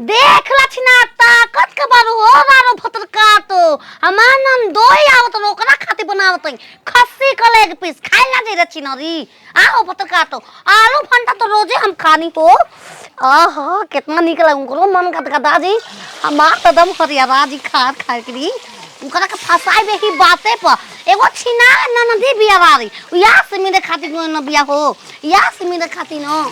देख लछना ताकत के बारू हो बारू फतर का तो हमार नाम दोई आवत ओकरा खातिर बनावत खस्सी का लेग पीस खाए ला दे रचिनरी आओ फतर का तो आलू फंटा तो रोजे हम खानी हो आहा कितना निक लागू करो मन का दादी हमार तो दम हरिया राजी खात खाए करी उनका के फसाई बे ही बाते पर एगो छिना ननदी बिया वाली या से मेरे खातिर न बिया हो या से मेरे खातिर न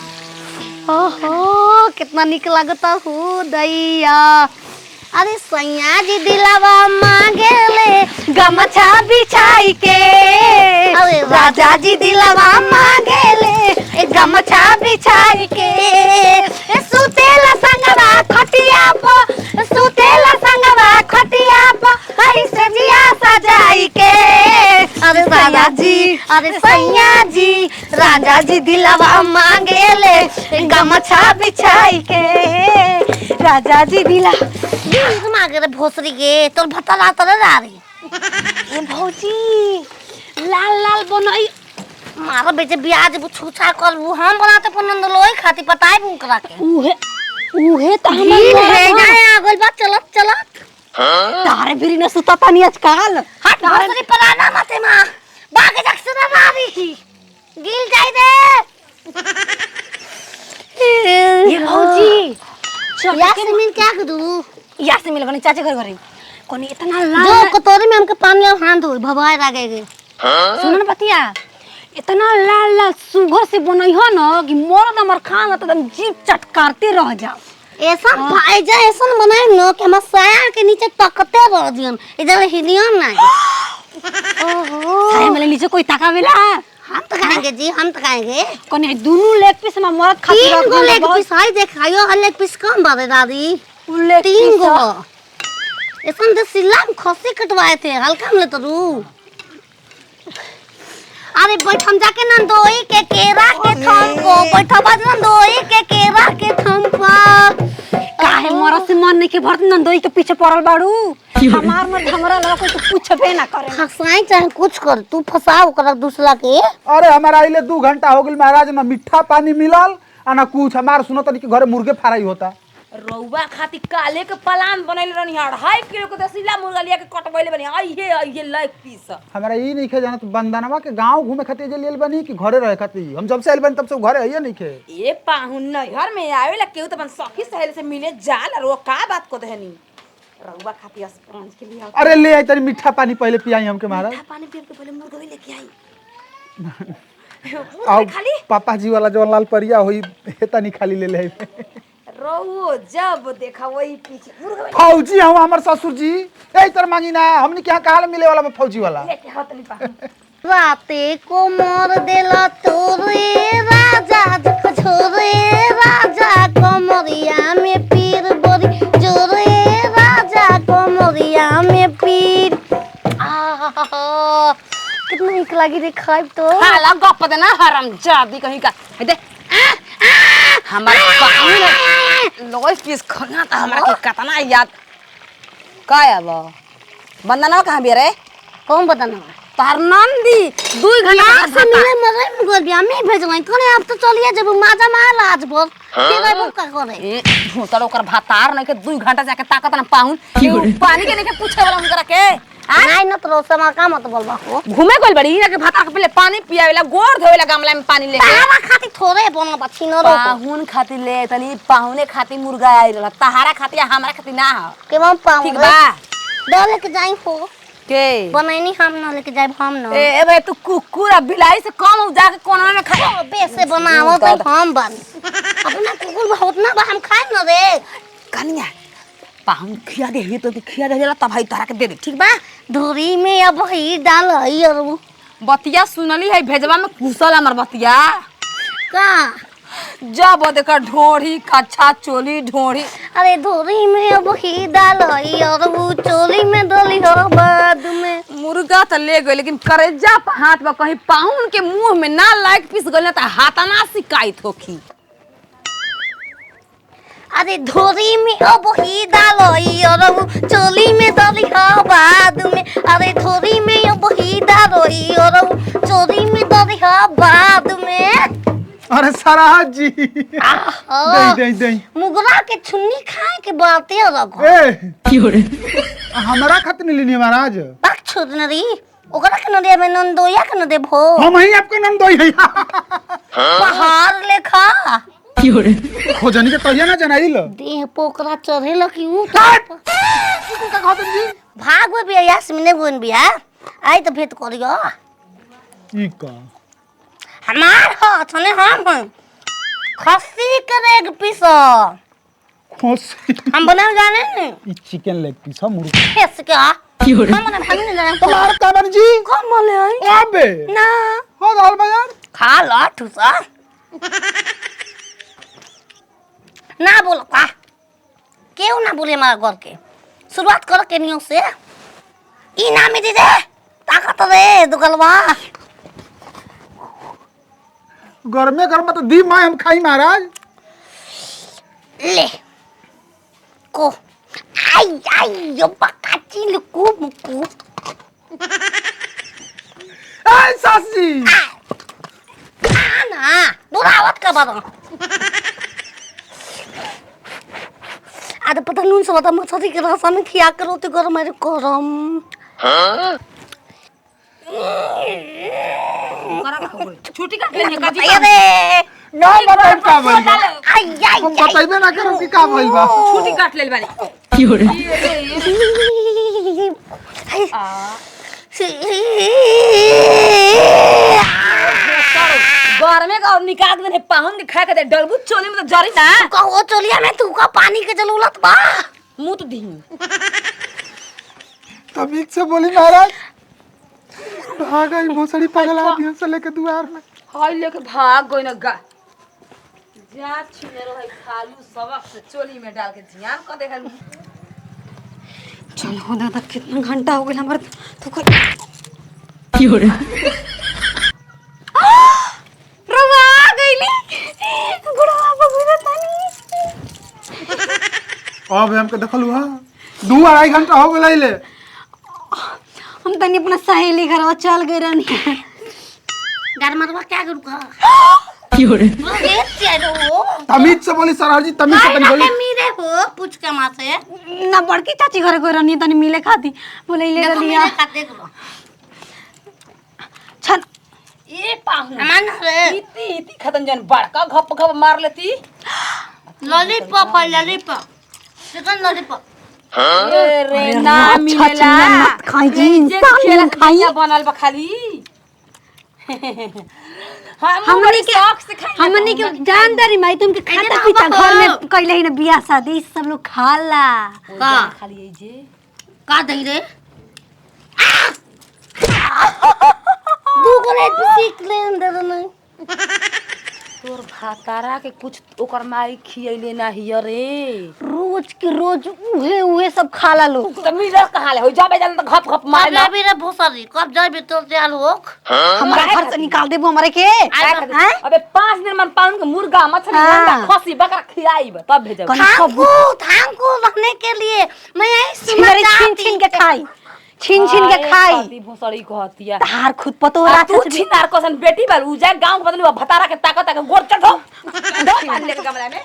ओहो कितना निक लगता हो दैया अरे सैया जी दिलावा मांगेले गमछा बिछाई के अरे राजा जी दिलावा मांगेले गमछा बिछाई के सुतेला संगवा खटिया पर सुतेला संगवा खटिया पर कैसे जिया सजाई के अरे राजा जी अरे सैया जी राजा जी दिलावा मांगेले गमछा बिछाई के राजा जी दिला मांगे रे भोसरी के तोर भत्ता रात रे रारी ए भौजी लाल लाल बनई मारा बेटे ब्याज छुछा कर हम बनाते पनंद लोई खाती पताई बुकरा के उहे त हम है जाए आगल बा चलत चलत तारे बिरी न सुता पानी आजकल हट भोसरी पराना मते मां बागे जक्से ना मारी गिल जाई दे ये भौजी यास्मीन क्या करू यास्मीन बनी चाचा घर घरे कोनी इतना लाल जो कटोरी में हमके पानी और हाथ धोई भवाए लागे गे सुन न बतिया इतना लाल लाल सुगर से बनई हो न कि मोर हमर खान त एकदम जीभ चटकारते रह जा ऐसा भाई जा ऐसा बनाए न कि हम साया के नीचे तकते रह जियन इधर हिलियन नहीं ओहो साया में नीचे कोई ताकावेला हम तो खाएंगे जी हम तो खाएंगे कोने दोनों लेग पीस में मरद खातिर तीन गो लेग पीस है देखायो हर लेग पीस कम बारे दादी तीन गो ऐसा तो सिलाम खस्सी कटवाए थे हल्का में तो रू अरे बैठ हम जाके नंदोई के केरा के थम को बैठा बाज नंदोई के केरा के थम पर काहे मोरा से मन नहीं के भरत नंदोई के पीछे पड़ल बाड़ू हमार मत हमरा लगा कोई तो पूछबे ना करे फसाई चाहे कुछ कर तू फसाओ कर दूसरा के अरे हमारा आइले 2 घंटा हो गेल महाराज ना मीठा पानी मिलल आ ना कुछ हमार सुनो तनी के घरे मुर्गे फ्राई होता रउवा खाती काले के प्लान बनैले रहनी 2.5 किलो के दसिला मुर्गा लिया के कटबैले बनी आइए लाइक पीस हमारा ई नहीं खे जानत बंदनवा के गांव घूमे खातिर जे लेल बनी कि घरे रहे खातिर हम जब से आइल बनी तब से घरे आइए नहीं खे ए पाहुन नहर में आवेला केहू त अपन सखी सहेली से मिले जाल और वो का बात को देहनी रउवा खाती अस्पताल के लिए अरे ले आई तनी मीठा पानी पहले पियाई हमके महाराज मीठा पानी पिए के पहले मुर्गा भी लेके आई आओ पापा जी वाला जो लाल परिया होई तनी खाली ले ले रउओ जब देखा वही पीछे मुर्गा फौजी हम हमर ससुर जी ए तर मांगी ना हमनी के यहाँ काल मिले वाला फौजी वाला लेके हतनी पाहुन राते को मोर देला तोरे राजा छोरे राजा कमरिया में पीर बोरी जोरे राजा कमरिया में पीर कितना निक लगी रे खाइब तो हाला गप देना हराम जादी कहीं का दे हमार पाहुन लोई पीस खाना त हमरा के कतना याद काय अब बंदना कहां बिया रे कौन बताना तार नंदी 2 घंटा से मिले मरे गोल बिया में भेजलाई तोने अब तो चलिए जब माजा माल आज भर के गई का करे ए भूतड़ ओकर भातार नहीं के 2 घंटा जाके ताकत ना पाहुन पानी के नहीं के पूछे वाला उनकरा के नहीं न तो समा का मत बोलबा हो घूमे गइल बड़ी ना के भातार के पहले पानी पियावेला गोड़ धोवेला गमला में पानी लेके तारा खाती थोड़े बना बच्ची न रो पाहुन खातिर ले तनी पाहुने खातिर मुर्गा आइल रहला तहारा खातिर हमरा खातिर ना हो के हम पाऊ ठीक बा डरे के जाई हो के बनैनी हम न लेके जाब हम न ए बे तू कुकुर बिलाई से कम जाके कोना में खा बेसे बनावो तो हम बन अपना कुकुर बहुत ना बा हम खाए न रे कनिया पाहुन खिया दे ही तो खिया दे तब भाई तोरा के दे दे ठीक बा धोरी में अब ही डाल है और बतिया सुनली है भेजवा में घुसल हमर बतिया का जब देखा ढोढ़ी कच्छा चोली ढोढ़ी अरे धोरी में अब ही डाल है और वो चोली में डली हो बाद में मुर्गा तो ले गए लेकिन करेजा पे हाथ में कहीं पाहुन के मुंह में ना लाइक पीस गइल त हाथना शिकायत होखी अरे धोरी में अब ही डालो और वो चोली में डली हो बाद में अरे धोरी में अब ही डालो और वो चोली में डली हो बाद में अरे सराहत जी आहो, दे दे दे मुगरा के छुन्नी खाए के बाते रखो ए हमारा खत नहीं लेनी महाराज। बाक छोड़ न रही ओकरा के न दे में नंदोया के न दे भो हम ही आपको नम दोई है पहाड़ लेखा खोजनी के तहिया ना जनाइल देह पोकरा चढ़े लकी ऊ का कहत जी भाग में भी यास्मीने गोन बिया आई तो भेंट करियो ई का हमार हो थने हम खस्सी के एक पीस खोसी हम बना जाने ने ई चिकन लेग पीस हम मुर्गा कैस क्या हम ना भाग नहीं जाने तुम्हारा का बन जी कौन बोले आई अबे ना हो दाल बाजार खा लो ठुसा ना बोलो का क्यों ना बोले हमारा घर के शुरुआत करो केनियो से ई ना में दे ताकत रे दुगलवा गरमे गरम तो दी माय हम खाई महाराज ले को आई आई यो बकाची लुकु मुकु ए सासी ना बुरावत का बाबा आधा पता नून से बता मछली के रसा में खिया करो तो गरम है गरम छुट्टी काट लेने का जी अरे ना बताई का भइल बा आई आई हम बताइबे ना करम कि का भइल बा छुट्टी काट ले बानी घर में का निकाल देने पाहुन के खा के दे डरबू चोली में तो जरी ना कहो चलिया में तू का पानी के जरूरत बा मुंह तो दी तमीज से बोली महाराज भागा ही भोसड़ी पगला दिया से लेके दुआर में हाय लेके भाग गई ना गा जा छिने रहे खालू सबक से चोली में डाल के ध्यान कर देखा चल हो दादा कितना घंटा हो गया हमारे तो कोई रवा गईली गुड़वा बगुना तानी अब हमके देखल हुआ 2-2.5 घंटा हो गेलै ले हम तनी अपना सहेली घरवा चल गए रहनी घर मरवा क्या करू का ये चलो तमीज से बोली सरार जी तमीज से तनी बोली मीरे हो पूछ के मां से ना बड़की चाची घरे गए रहनी तनी मिले खाती बोले ले देखो लिया मेरे का देख लो छन ए पाहु अमन रे इती इती खतन जन बड़का घप घप मार लेती लॉलीपॉप है लॉलीपॉप चिकन लॉलीपॉप ए रे ना मिलेला मत खाई जी, इंसान खाइया बनल बा खाली हमनी के जानदारी माई तुम के खाता पीता घर में कइले ही ना बियाह शादी सब लोग खाला का खाली जे का दई रे दूगले सीख ले अंदर नहीं तोर भातारा के कुछ ओकर माई खियैले ना हिय रे रोज के रोज उहे उहे सब खाला लोग त मिलल कहां ले हो जाबे जन त घप घप मार मारला भी रे भोसरी कब जाबे तो जाल होक हमारा घर से निकाल देबो हमारे के अबे 5 दिन मन पाउन के मुर्गा मछली अंडा खसी बकरा खियाइब तब भेजब थांको रहने के लिए मैं यही छीन छीन के खाई छीन छीन के खाई पति भोसड़ी कहतिया तार खुद पतो तोरा रहा तू छिनार कोसन बेटी बार उ जा गांव के बदलवा भतारा के ताकत के गोड़ चढ़ो दो पानी लेके गमला में